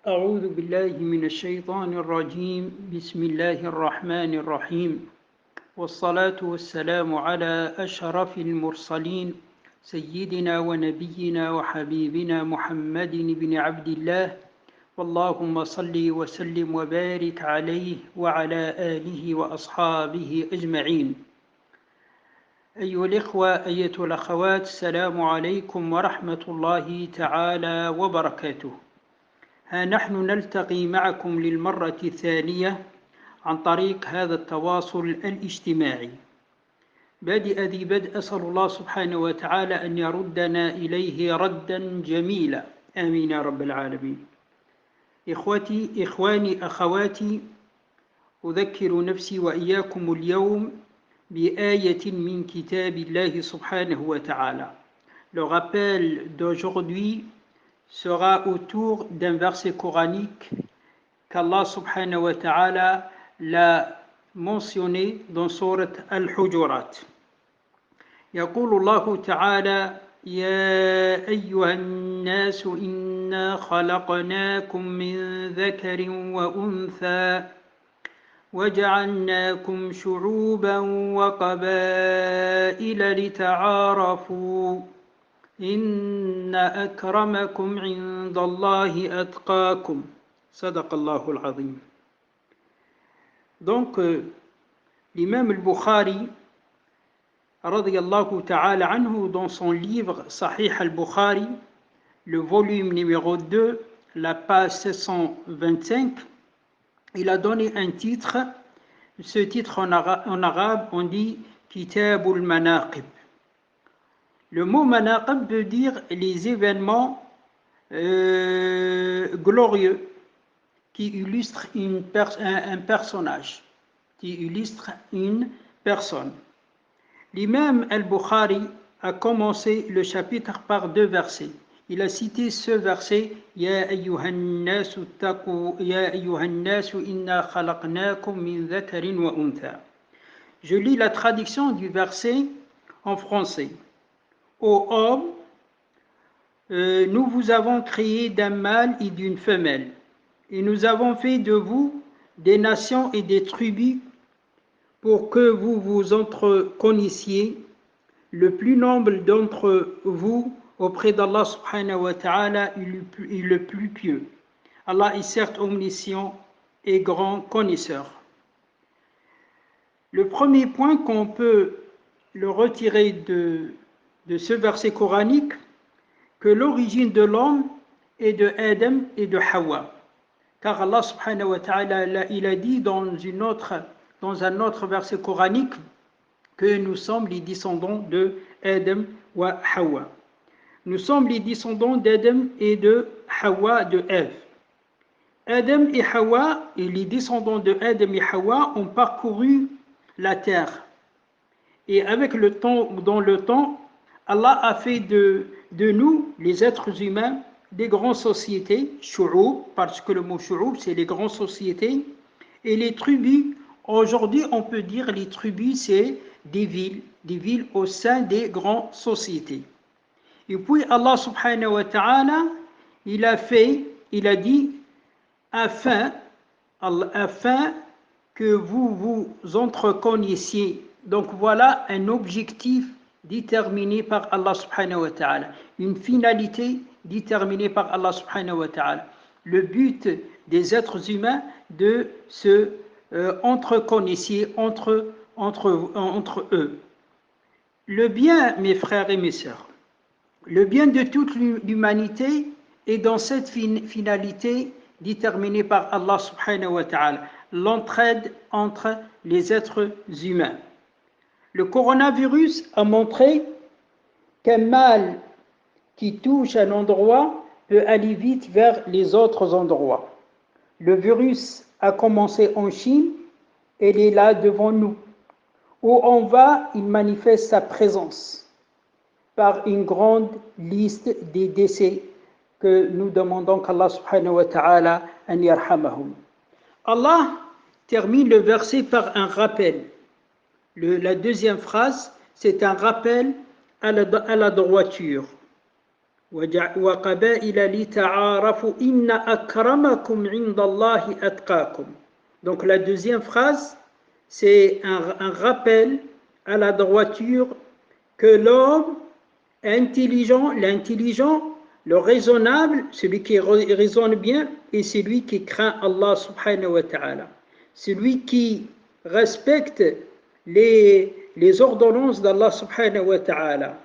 أعوذ بالله من الشيطان الرجيم بسم الله الرحمن الرحيم والصلاة والسلام على أشرف المرسلين سيدنا ونبينا وحبيبنا محمد بن عبد الله واللهم صل وسلم وبارك عليه وعلى آله وأصحابه أجمعين. أيها الإخوة أيتها الأخوات، السلام عليكم ورحمة الله تعالى وبركاته. ها نحن نلتقي معكم للمرة الثانية عن طريق هذا التواصل الاجتماعي. بادئ ذي بدء أسأل الله سبحانه وتعالى أن يردنا إليه ردا جميلا، آمين يا رب العالمين. إخواني أخواتي، أذكر نفسي وإياكم اليوم بآية من كتاب الله سبحانه وتعالى. Le rappel d'aujourd'hui sera autour d'un verset coranique qu'Allah subhanahu wa ta'ala l'a mentionné dans sourate Al-Hujurat. يقول الله تعالى: يا أيها الناس إنا خلقناكم من ذكر وأنثى وجعلناكم شعوبا وقبائل لتعارفوا إن أكرمكم عند الله أتقاكم صدق الله العظيم. Donc, l'imam al-Bukhari, radiyallahu ta'ala anhu, dans son livre Sahih al-Bukhari, le volume numéro 2, la page 725, il a donné un titre. Ce titre en arabe, on dit Kitabul Manaqib. Le mot manaqib veut dire les événements glorieux qui illustrent un personnage, qui illustrent une personne. L'imam al-Bukhari a commencé le chapitre par 2 versets. Il a cité ce verset: Ya ayyuhan nasu taqu ya ayyuhan nasu inna khalaqnakum min dhakarin wa untha. Je lis la traduction du verset en français. Ô homme, nous vous avons créé d'un mâle et d'une femelle, et nous avons fait de vous des nations et des tribus pour que vous vous entreconnaissiez. Le plus noble d'entre vous auprès d'Allah subhanahu wa ta'ala est le plus pieux. Allah est certes omniscient et grand connaisseur. Le premier point qu'on peut le retirer de ce verset coranique, que l'origine de l'homme est de Adam et de Hawa. Car Allah subhanahu wa ta'ala, il a dit dans un autre verset coranique que nous sommes les descendants de Adam et Hawa. Nous sommes les descendants d'Adam et de Hawa, de Ève. Adam et Hawa, et les descendants de Adam et Hawa ont parcouru la terre. Et avec le temps, dans le temps, Allah a fait de nous, les êtres humains, des grandes sociétés, shu'ub, parce que le mot shu'ub, c'est les grandes sociétés, et les tribus. Aujourd'hui, on peut dire les tribus, c'est des villes au sein des grandes sociétés. Et puis Allah subhanahu wa ta'ala, il a dit, afin que vous vous entreconnaissiez. Donc voilà un objectif déterminé par Allah subhanahu wa ta'ala, une finalité déterminée par Allah subhanahu wa ta'ala. Le but des êtres humains de se entreconnaissiez entre eux. Le bien, mes frères et mes sœurs, le bien de toute l'humanité est dans cette finalité déterminée par Allah subhanahu wa ta'ala, l'entraide entre les êtres humains. Le coronavirus a montré qu'un mal qui touche un endroit peut aller vite vers les autres endroits. Le virus a commencé en Chine et il est là devant nous. Où on va, il manifeste sa présence par une grande liste des décès que nous demandons qu'Allah subhanahu wa ta'ala an yarhamahum. Allah termine le verset par un rappel. La deuxième phrase, c'est un rappel à la droiture. وقبائل لتعارفوا إن أكرمكم عند الله أتقاكم. Donc la deuxième phrase, c'est un rappel à la droiture que l'homme intelligent, l'intelligent, le raisonnable, celui qui raisonne bien, et celui qui craint Allah subhanahu wa ta'ala. Celui qui respecte les ordonnances d'Allah subhanahu wa ta'ala.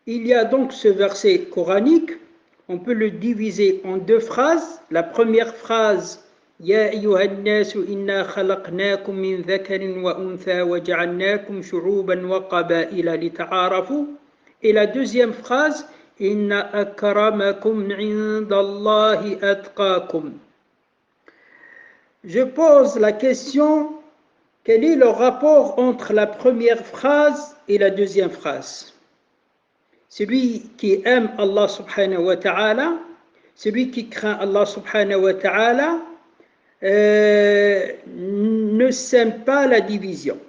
Il y a donc ce verset coranique, on peut le diviser en deux phrases. La première phrase, Ya ayyuhan nasu inna khalaqnakum min dhakarin wa untha wa ja'alnakum shu'uban wa qabaila lita'arafu. Et la deuxième phrase, Inna akramakum indallahi atqakum. Je pose la question, quel est le rapport entre la première phrase et la deuxième phrase? Celui qui aime Allah subhanahu wa ta'ala, celui qui craint Allah subhanahu wa ta'ala, ne sème pas la division.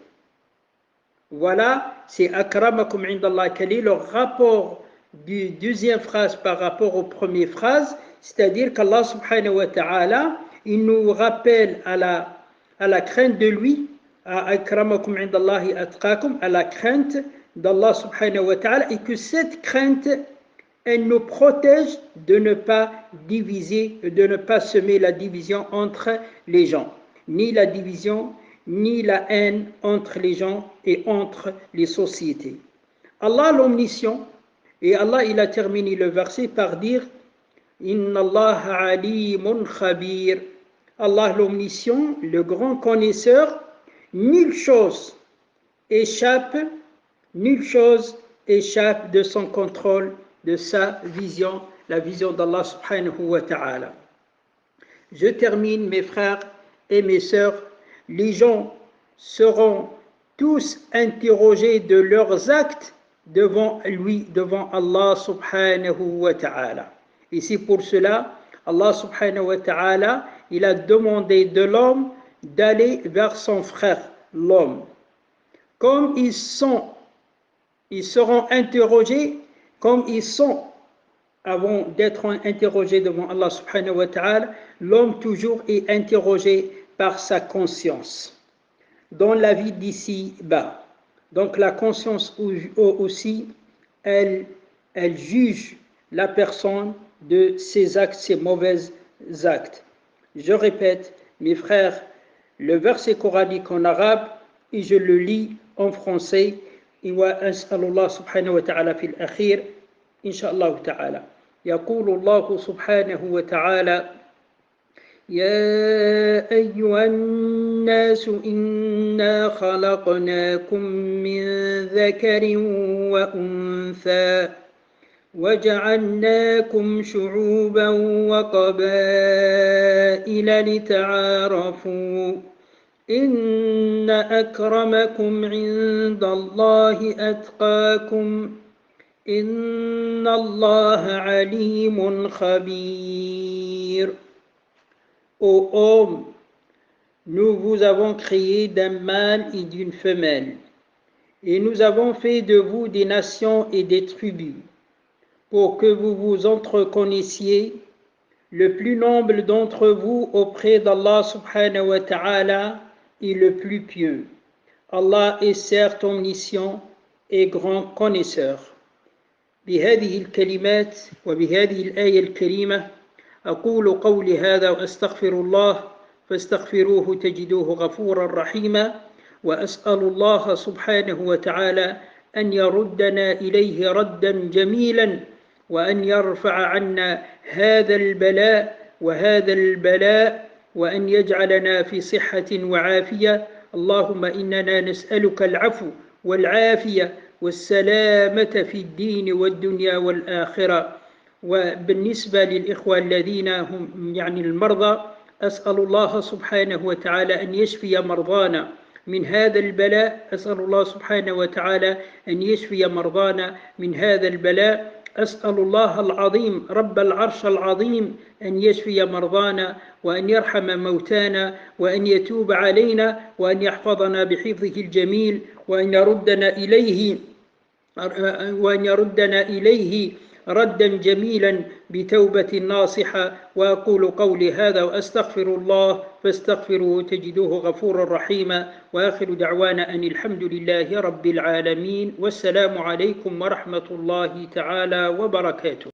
Voilà, c'est akramakum indallah. Quel est le rapport du deuxième phrase par rapport aux premières phrases? C'est-à-dire qu'Allah subhanahu wa ta'ala, il nous rappelle à la crainte de lui, à akramakum indallahi atqakum, à la crainte d'Allah subhanahu wa ta'ala, et que cette crainte, elle nous protège de ne pas diviser, de ne pas semer la division entre les gens, ni la division, ni la haine entre les gens et entre les sociétés. Allah l'omniscient, et Allah il a terminé le verset par dire Inna Allah alimun khabir. Allah l'omniscient, le grand connaisseur, nulle chose échappe de son contrôle, de sa vision, la vision d'Allah subhanahu wa ta'ala. Je termine, mes frères et mes sœurs, les gens seront tous interrogés de leurs actes devant lui, devant Allah subhanahu wa ta'ala. Et c'est pour cela, Allah subhanahu wa ta'ala, il a demandé de l'homme d'aller vers son frère, l'homme. Comme ils seront interrogés, comme ils sont avant d'être interrogés devant Allah subhanahu wa ta'ala, l'homme toujours est interrogé par sa conscience dans la vie d'ici-bas. Donc la conscience aussi, elle juge la personne de ses actes, ses mauvais actes. Je répète, mes frères, le verset coranique en arabe, et je le lis en français, وأسأل الله سبحانه وتعالى في الأخير إن شاء الله تعالى يقول الله سبحانه وتعالى يا أيها الناس إنا خلقناكم من ذكر وأنثى وجعلناكم شعوبا وقبائل لتعارفوا إن أكرمكم عند الله أتقاكم إن الله عليم خبير. Ô homme, nous vous avons créé d'un mâle et d'une femelle, et nous avons fait de vous des nations et des tribus, pour que vous vous entreconnaissiez, le plus noble d'entre vous auprès d'Allah subhanahu wa ta'ala est le plus pieux. Allah est certes omniscient et grand connaisseur. بهذه الكلمات وبهذه الآية الكريمة أقول قولي هذا وأستغفر الله فاستغفروه تجدوه غفورا رحيما وأسأل الله سبحانه وتعالى أن يردنا إليه ردا جميلا وأن يرفع عنا هذا البلاء وهذا البلاء وأن يجعلنا في صحة وعافية. اللهم إننا نسألك العفو والعافية والسلامة في الدين والدنيا والآخرة. وبالنسبة للإخوة الذين هم المرضى، أسأل الله سبحانه وتعالى أن يشفي مرضانا من هذا البلاء. أسأل الله سبحانه وتعالى أن يشفي مرضانا من هذا البلاء. أسأل الله العظيم رب العرش العظيم أن يشفي مرضانا وأن يرحم موتانا وأن يتوب علينا وأن يحفظنا بحفظه الجميل وأن يردنا إليه ردا جميلا بتوبة ناصحة. وأقول قولي هذا وأستغفر الله فاستغفروه تجدوه غفورا رحيما. وآخر دعوانا أن الحمد لله رب العالمين، والسلام عليكم ورحمة الله تعالى وبركاته.